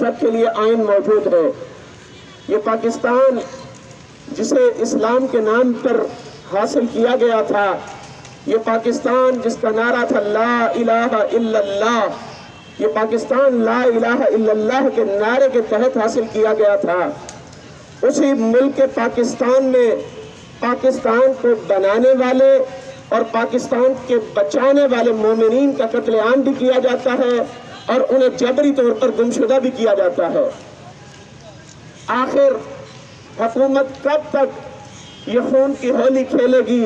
سب کے لیے آئین موجود ہے۔ یہ پاکستان جسے اسلام کے نام پر حاصل کیا گیا تھا، یہ پاکستان جس کا نعرہ تھا لا الہ الا اللہ، یہ پاکستان لا الہ الا اللہ کے نعرے کے تحت حاصل کیا گیا تھا۔ اسی ملک پاکستان میں پاکستان کو بنانے والے اور پاکستان کے بچانے والے مومنین کا قتل عام بھی کیا جاتا ہے اور انہیں جبری طور پر گمشدہ بھی کیا جاتا ہے۔ آخر حکومت کب تک یہ خون کی ہولی کھیلے گی؟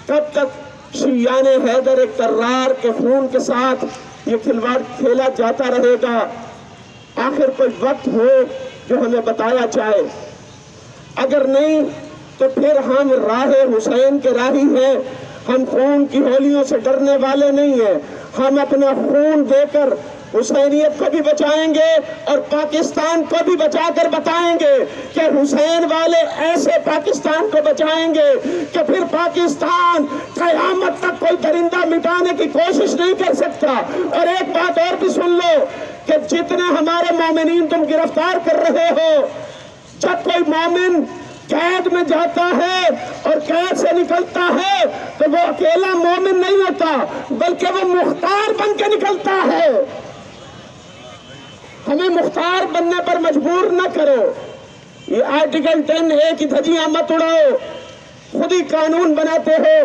کب تک شیعان حیدر کرار کے خون کے ساتھ یہ کھلواڑ کھیلا جاتا رہے گا؟ آخر کوئی وقت ہو جو ہمیں بتایا جائے۔ اگر نہیں تو پھر ہم راہ حسین کے راہی ہیں۔ ہم خون کی ہولیوں سے ڈرنے والے نہیں ہیں۔ ہم اپنا خون دے کر حسینیت کو بھی بچائیں گے اور پاکستان کو بھی بچا کر بتائیں گے کہ حسین والے ایسے پاکستان کو بچائیں گے کہ پھر پاکستان قیامت تک کوئی درندہ مٹانے کی کوشش نہیں کر سکتا۔ اور ایک بات اور بھی سن لو کہ جتنے ہمارے مومنین تم گرفتار کر رہے ہو، جب کوئی مومن قید میں جاتا ہے اور قید سے نکلتا ہے تو وہ اکیلا مومن نہیں ہوتا بلکہ وہ مختار بن کے نکلتا ہے۔ ہمیں مختار بننے پر مجبور نہ کرو۔ یہ آرٹیکل 10A کی دھجیاں مت اڑاؤ۔ خود ہی قانون بناتے ہو،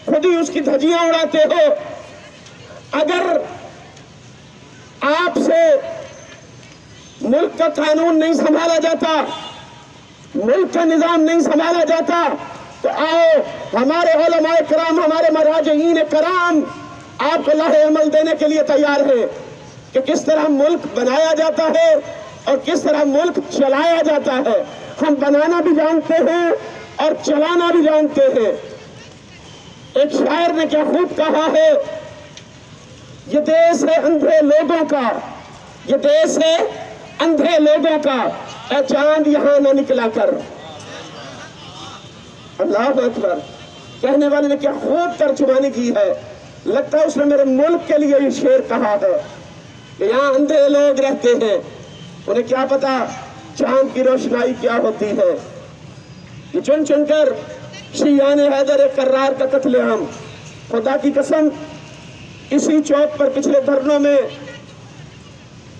خود ہی اس کی دھجیاں اڑاتے ہو۔ اگر آپ سے ملک کا قانون نہیں سنبھالا جاتا، ملک کا نظام نہیں سنبھالا جاتا، تو آؤ ہمارے علماء کرام، ہمارے مراجعین کرام آپ کو لاہ عمل دینے کے لیے تیار ہیں کہ کس طرح ملک بنایا جاتا ہے اور کس طرح ملک چلایا جاتا ہے۔ ہم بنانا بھی جانتے ہیں اور چلانا بھی جانتے ہیں۔ ایک شاعر نے کیا خوب کہا ہے، یہ دیس ہے اندھے لوگوں کا، یہ دیس ہے اندھے لوگوں کا، اے چاند یہاں نہ نکلا کر۔ اللہ اکبر۔ کہنے والے نے کیا خوب ترجمانی کی ہے۔ لگتا ہے اس نے میرے ملک کے لیے یہ شعر کہا ہے کہ یہاں اندھے لوگ رہتے ہیں، انہیں کیا پتا چاند کی روشنائی کیا ہوتی ہے۔ یہ چن چن کر شیعان حیدر کرار کا قتل عام، خدا کی قسم اسی چوک پر پچھلے دھرنوں میں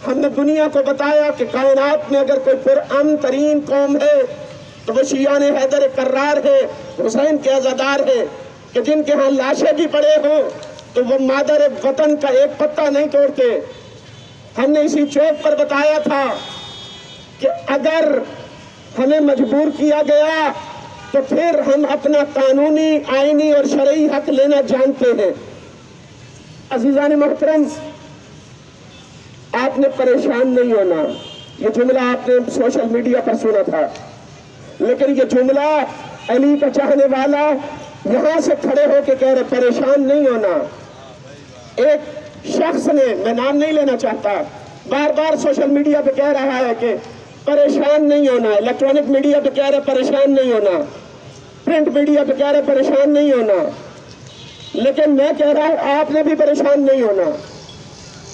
ہم نے دنیا کو بتایا کہ کائنات میں اگر کوئی پرامن ترین قوم ہے تو وہ شیعان حیدر کرار ہے، حسین کے عزادار ہے، کہ جن کے ہاں لاشیں بھی پڑے ہوں تو وہ مادر وطن کا ایک پتا نہیں توڑتے۔ ہم نے اسی چوک پر بتایا تھا کہ اگر ہمیں مجبور کیا گیا تو پھر ہم اپنا قانونی، آئینی اور شرعی حق لینا جانتے ہیں۔ عزیزان محترم، آپ نے پریشان نہیں ہونا۔ یہ جملہ آپ نے سوشل میڈیا پر سنا تھا، لیکن یہ جملہ علی کا چاہنے والا یہاں سے کھڑے ہو کے کہہ رہے پریشان نہیں ہونا۔ ایک شخص نے، میں نام نہیں لینا چاہتا، بار بار سوشل میڈیا پہ کہہ رہا ہے کہ پریشان نہیں ہونا، الیکٹرانک میڈیا پہ کہہ رہے پریشان نہیں ہونا، پرنٹ میڈیا پہ کہہ رہے پریشان نہیں ہونا، لیکن میں کہہ رہا ہوں آپ نے بھی پریشان نہیں ہونا۔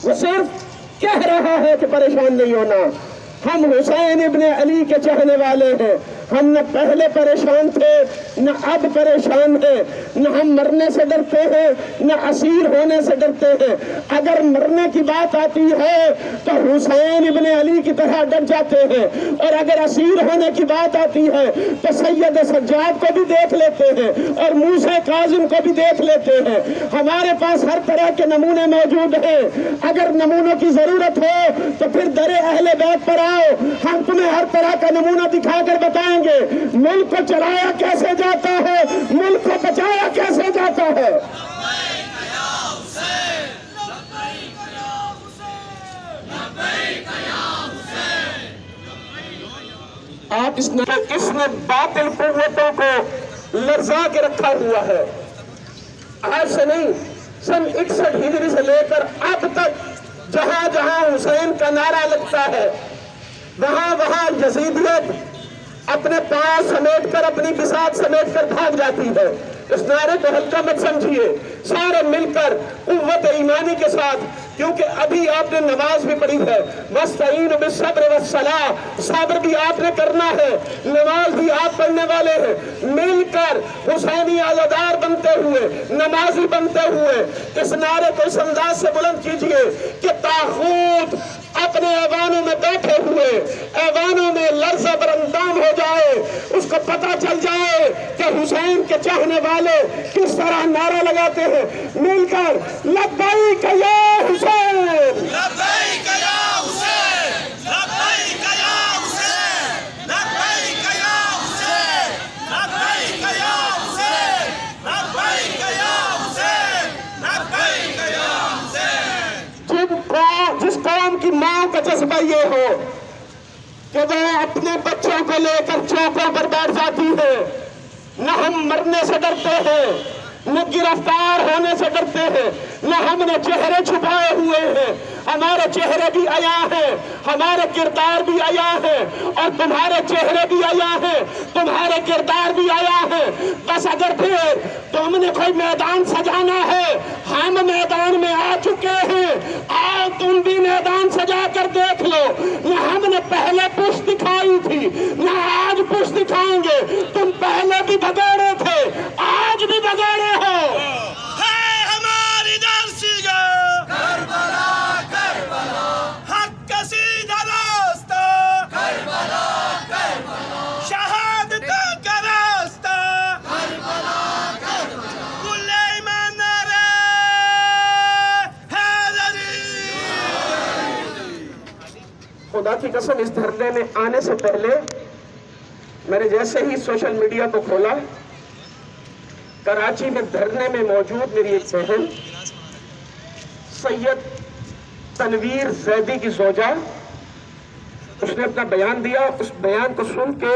وہ صرف کہہ رہا ہے کہ پریشان نہیں ہونا۔ ہم حسین ابن علی کے چاہنے والے ہیں۔ ہم نہ پہلے پریشان تھے نہ اب پریشان ہیں، نہ ہم مرنے سے ڈرتے ہیں نہ اسیر ہونے سے ڈرتے ہیں۔ اگر مرنے کی بات آتی ہے تو حسین ابن علی کی طرح ڈر جاتے ہیں، اور اگر اسیر ہونے کی بات آتی ہے تو سید سجاد کو بھی دیکھ لیتے ہیں اور موسیٰ کاظم کو بھی دیکھ لیتے ہیں۔ ہمارے پاس ہر طرح کے نمونے موجود ہیں۔ اگر نمونوں کی ضرورت ہو تو پھر در اہل بیت پر آؤ، ہم تمہیں ہر طرح کا نمونہ دکھا کر بتائیں گے ملک کو چلایا کیسے جاتا ہے، ملک کو بچایا کیسے جاتا ہے۔ آپ اس نے باطل قوتوں کو لرزا کے رکھا ہوا ہے۔ آج سے نہیں، سن 61 ہجری سے لے کر اب تک جہاں جہاں حسین کا نعرہ لگتا ہے وہاں وہاں یزیدیت اپنے پاؤں سمیٹ کر، اپنی بساط سمیٹ کر بھاگ جاتی ہے۔ اس نعرے کو ہلکا مت سمجھیے، سارے مل کر قوت ایمانی کے ساتھ کیونکہ ابھی آپ نے نماز بھی پڑھی ہے، وَاسْتَعِينُوا بِالصَّبْرِ وَالصَّلَاةِ، صبر بھی آپ نے کرنا ہے، نماز بھی آپ پڑھنے والے ہیں، مل کر حسینی عزادار بنتے ہوئے، نمازی بنتے ہوئے اس نعرے کو اس انداز سے بلند کیجئے کہ طاغوت اپنے ایوانوں میں بیٹھے ہوئے ایوانوں میں لرزہ براندام ہو جائے، اس کو پتہ چل جائے کہ حسین کے چاہنے والے کس طرح نعرہ لگاتے ہیں، مل کر لبیک یا حسین، لبیک یا حسین، لبیک یا حسین، لبیک یا حسین، لبیک یا حسین، لبیک یا حسین، لبیک یا حسین۔ جس قوم کی ماں کا جذبہ یہ ہو کہ وہ اپنے بچوں کو لے کر چوکوں پر بیٹھ جاتی ہے، نہ ہم مرنے سے ڈرتے ہیں، نہ گرفتار ہونے سے ڈرتے ہیں، نہ ہم نے چہرے چھپائے ہوئے ہیں، ہمارے چہرے بھی عیاں ہیں، ہمارے کردار بھی عیاں ہیں، اور تمہارے چہرے بھی عیاں ہیں، تمہارے کردار بھی عیاں ہیں۔ بس اگر پھر تم نے کوئی میدان سجانا ہے، ہم میدان میں آ چکے ہیں، آؤ تم بھی میدان سجا کر دیکھ لو۔ نہ ہم نے پہلے پشت دکھائی تھی، نہ آج پشت دکھائیں گے، تم پہلے بھی بگاڑے تھے، آج بھی بگاڑے ہو۔ ہے ہماری درسگاہ کربلا، کربلا، حق کا سیدھا راستہ کربلا، کربلا، شہادتوں کا راستہ کربلا، کربلا، کل ایمان نعرہ حیدری۔ خدا کی قسم اس دھرنے میں آنے سے پہلے میں نے جیسے ہی سوشل میڈیا کو کھولا، کراچی میں دھرنے میں موجود میری ایک بہن سید تنویر زیدی کی زوجہ، اس نے اپنا بیان دیا۔ اس بیان کو سن کے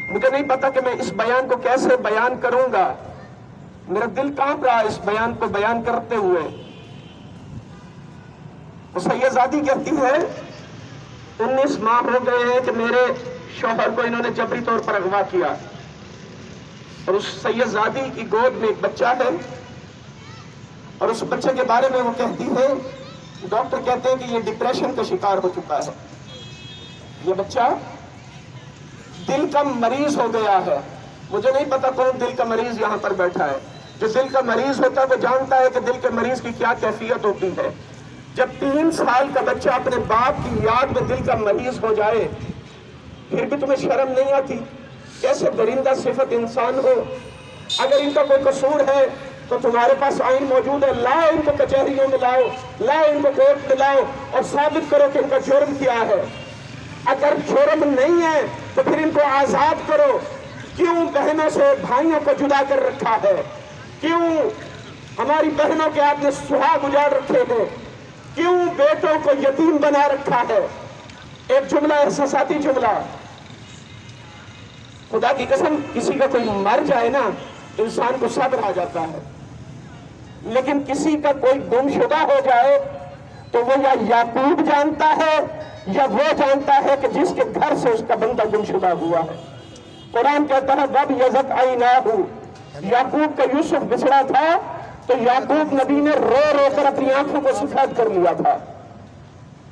مجھے نہیں پتا کہ میں اس بیان کو کیسے بیان کروں گا، میرا دل کانپ رہا اس بیان کو بیان کرتے ہوئے۔ وہ سید زادی کہتی ہے 19 ماہ ہو گئے ہیں کہ میرے شوہر کو انہوں نے جبری طور پر اغوا کیا، اور اس سید زادی کی گود میں ایک بچہ ہے، اور اس بچے کے بارے میں وہ کہتی ہے، ڈاکٹر کہتے ہیں کہ یہ ڈپریشن کا شکار ہو چکا ہے، یہ بچہ دل کا مریض ہو گیا ہے۔ مجھے نہیں پتا کون دل کا مریض یہاں پر بیٹھا ہے۔ جو دل کا مریض ہوتا ہے وہ جانتا ہے کہ دل کے مریض کی کیا کیفیت ہوتی ہے۔ جب 3 سال کا بچہ اپنے باپ کی یاد میں دل کا مریض ہو جائے، پھر بھی تمہیں شرم نہیں آتی؟ کیسے درندہ صفت انسان ہو۔ اگر ان کا کوئی قصور ہے تو تمہارے پاس آئین موجود ہے، لاؤ ان کو کچہریوں میں، لاؤ ان کو کورٹ میں لاؤ اور ثابت کرو کہ ان کا جرم کیا ہے۔ اگر جرم نہیں ہے تو پھر ان کو آزاد کرو۔ کیوں بہنوں سے بھائیوں کو جدا کر رکھا ہے؟ کیوں ہماری بہنوں کے آپ نے سہاگ اجاڑ رکھے ہیں؟ کیوں بیٹوں کو یتیم بنا رکھا ہے؟ ایک جملہ احساساتی جملہ، خدا کی قسم کسی کا کوئی مر جائے نا انسان کو صبر آ جاتا ہے، لیکن کسی کا کوئی گم شدہ ہو جائے تو وہ یا یعقوب جانتا ہے یا وہ جانتا ہے کہ جس کے گھر سے اس کا بندہ گم شدہ ہوا ہے۔ قرآن کہتا ہے وَبْ يَزَتْ عَيْنَاهُ، یعقوب کا یوسف بچڑا تھا تو یعقوب نبی نے رو رو کر اپنی آنکھوں کو سفید کر لیا تھا۔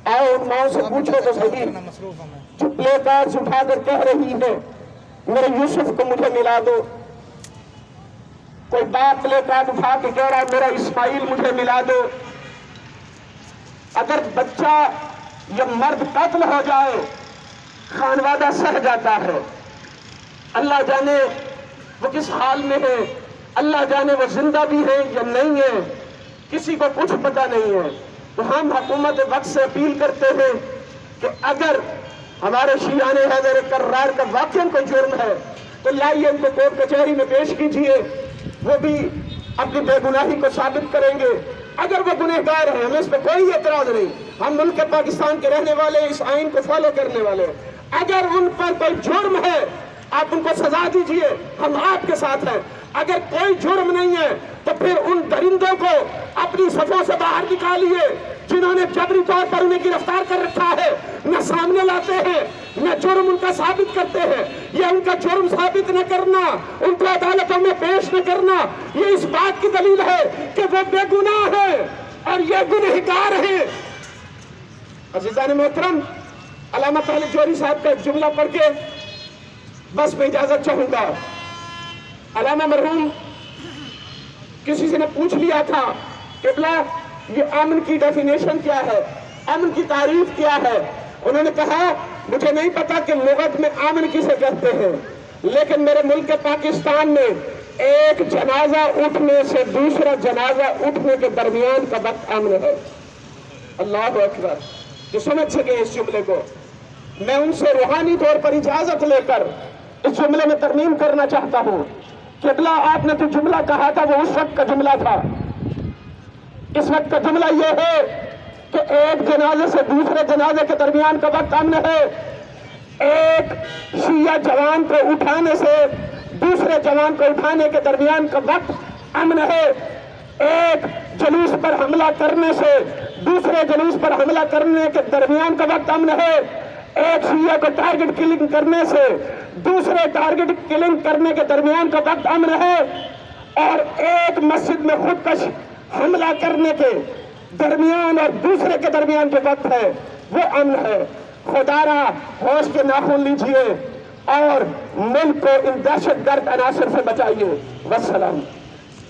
آؤ ان ماؤں سے پوچھو تو صحیح جو پلے کارڈز اٹھا کر کہہ رہی ہے میرے یوسف کو مجھے ملا دو، کوئی باپ پلے کارڈ اٹھا کے کہہ رہا ہے میرا اسماعیل مجھے ملا دو۔ اگر بچہ یا مرد قتل ہو جائے خانوادہ سہ جاتا ہے، اللہ جانے وہ کس حال میں ہے، اللہ جانے وہ زندہ بھی ہے یا نہیں ہے، کسی کو کچھ پتہ نہیں ہے۔ تو ہم حکومت وقت سے اپیل کرتے ہیں کہ اگر ہمارے شیعان حیدر کرار کا واقعاً کوئی جرم ہے تو لائیے ان کو کورٹ کچہری میں پیش کیجئے، وہ بھی اپنی بے گناہی کو ثابت کریں گے۔ اگر وہ گنہگار ہیں ہمیں اس پہ کوئی اعتراض نہیں، ہم ملک پاکستان کے رہنے والے اس آئین کو فالو کرنے والے، اگر ان پر کوئی جرم ہے آپ ان کو سزا دیجئے، ہم آپ کے ساتھ ہیں۔ اگر کوئی جرم نہیں ہے تو پھر ان درندوں کو اپنی صفوں سے باہر نکالیے جنہوں نے جبری طور پر انہیں گرفتار کر رکھا ہے، نہ سامنے لاتے ہیں نہ جرم ان کا ثابت کرتے ہیں۔ یہ ان کا جرم ثابت نہ کرنا، ان کو عدالتوں میں پیش نہ کرنا، یہ اس بات کی دلیل ہے کہ وہ بے گناہ ہے۔ اور یہ گنہگار ہیں۔ عزیزان محترم، علامہ طالب جوہری صاحب کا ایک جملہ پڑھ کے بس میں اجازت چاہوں گا۔ علامہ مرحوم کسی سے نے پوچھ لیا تھا قبلہ یہ امن کی ڈیفینیشن کیا ہے، امن کی تعریف کیا ہے؟ انہوں نے کہا مجھے نہیں پتا کہ لغت میں امن کسے کہتے ہیں، لیکن میرے ملک پاکستان میں ایک جنازہ اٹھنے سے دوسرا جنازہ اٹھنے کے درمیان کا وقت امن ہے۔ اللہ اکبر! جو سمجھ سکے اس جملے کو، میں ان سے روحانی طور پر اجازت لے کر اس جملے میں ترمیم کرنا چاہتا ہوں۔ قبلہ آپ نے جو جملہ کہا تھا وہ اس وقت کا جملہ تھا، اس وقت کا جملہ یہ ہے کہ ایک جنازے سے دوسرے جنازے کے درمیان کا وقت امن ہے، ایک شیعہ جوان کو اٹھانے سے دوسرے جوان کو اٹھانے کے درمیان کا وقت امن ہے، ایک جلوس پر حملہ کرنے سے دوسرے جلوس پر حملہ کرنے کے درمیان کا وقت امن ہے، ایک شیعہ کو ٹارگٹ کلنگ کرنے سے دوسرے ٹارگٹ کلنگ کرنے کے درمیان کا وقت امن ہے، اور ایک مسجد میں خودکش حملہ کرنے کے درمیان اور دوسرے کے درمیان جو وقت ہے وہ امن ہے۔ خدا را ہوش کے ناخن لیجئے اور ملک کو ان دہشت گرد عناصر سے بچائیے۔ والسلام۔